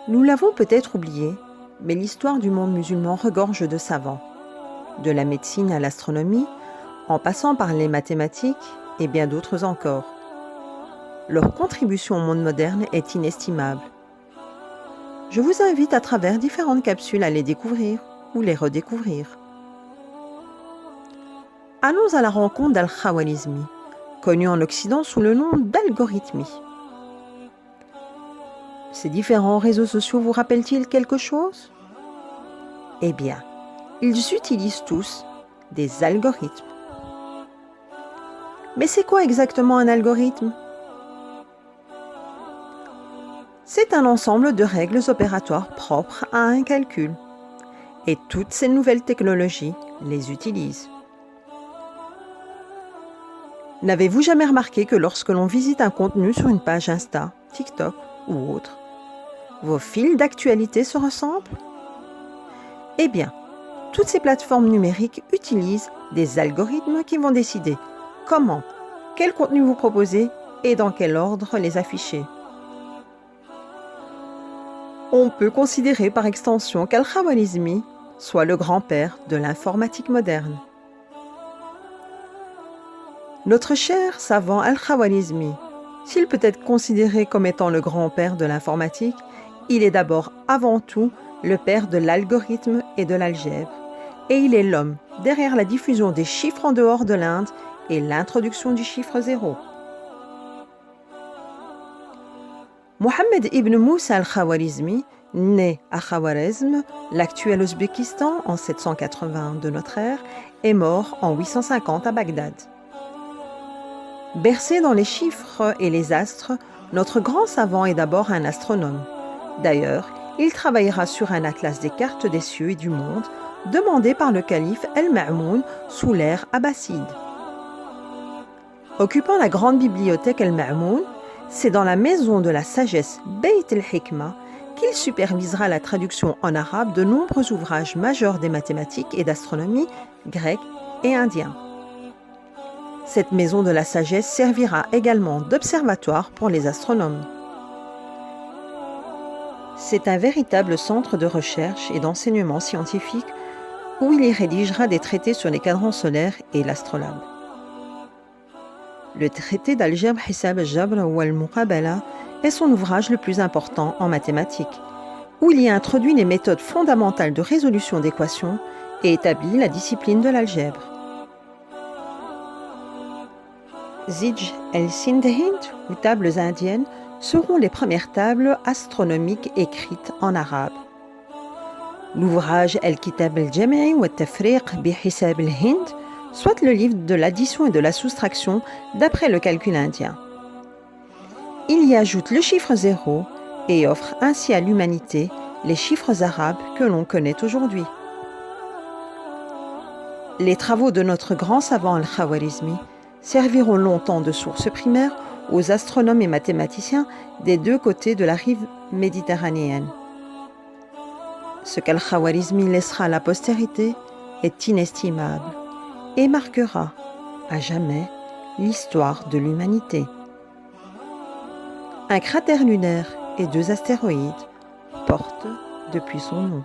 Nous l'avons peut-être oublié, mais l'histoire du monde musulman regorge de savants. De la médecine à l'astronomie, en passant par les mathématiques et bien d'autres encore. Leur contribution au monde moderne est inestimable. Je vous invite à travers différentes capsules à les découvrir ou les redécouvrir. Allons à la rencontre d'Al-Khwarizmi, connu en Occident sous le nom d'algorithmie. Ces différents réseaux sociaux vous rappellent-ils quelque chose? Eh bien, ils utilisent tous des algorithmes. Mais c'est quoi exactement un algorithme? C'est un ensemble de règles opératoires propres à un calcul. Et toutes ces nouvelles technologies les utilisent. N'avez-vous jamais remarqué que lorsque l'on visite un contenu sur une page Insta, TikTok ou autre, vos fils d'actualité se ressemblent? Eh bien, toutes ces plateformes numériques utilisent des algorithmes qui vont décider comment, quel contenu vous proposez et dans quel ordre les afficher. On peut considérer par extension qu'Al-Khwarizmi soit le grand-père de l'informatique moderne. Notre cher savant Al-Khwarizmi, s'il peut être considéré comme étant le grand-père de l'informatique, il est d'abord avant tout le père de l'algorithme et de l'algèbre, et il est l'homme derrière la diffusion des chiffres en dehors de l'Inde et l'introduction du chiffre 0. Mohammed ibn Moussa al-Khwarizmi, né à Khawarizm, l'actuel Ouzbékistan, en 780 de notre ère, est mort en 850 à Bagdad. Bercé dans les chiffres et les astres, notre grand savant est d'abord un astronome. D'ailleurs, il travaillera sur un atlas des cartes des cieux et du monde, demandé par le calife El-Ma'moun sous l'ère abbasside. Occupant la grande bibliothèque El-Ma'moun, c'est dans la maison de la sagesse Beit el-Hikma qu'il supervisera la traduction en arabe de nombreux ouvrages majeurs des mathématiques et d'astronomie grecs et indiens. Cette maison de la sagesse servira également d'observatoire pour les astronomes. C'est un véritable centre de recherche et d'enseignement scientifique où il y rédigera des traités sur les cadrans solaires et l'astrolabe. Le traité d'algèbre Hisab al-Jabr ou al-Muqabala est son ouvrage le plus important en mathématiques, où il y introduit les méthodes fondamentales de résolution d'équations et établit la discipline de l'algèbre. Zij el-Sindhind, ou tables indiennes, seront les premières tables astronomiques écrites en arabe. L'ouvrage El-Kitab al-Jami' wa al-Tafriq bi Hisab al-Hind, soit le livre de l'addition et de la soustraction d'après le calcul indien. Il y ajoute le chiffre 0 et offre ainsi à l'humanité les chiffres arabes que l'on connaît aujourd'hui. Les travaux de notre grand savant Al-Khwarizmi serviront longtemps de source primaire aux astronomes et mathématiciens des deux côtés de la rive méditerranéenne. Ce qu'Al-Khwarizmi laissera à la postérité est inestimable et marquera à jamais l'histoire de l'humanité. Un cratère lunaire et 2 astéroïdes portent depuis son nom.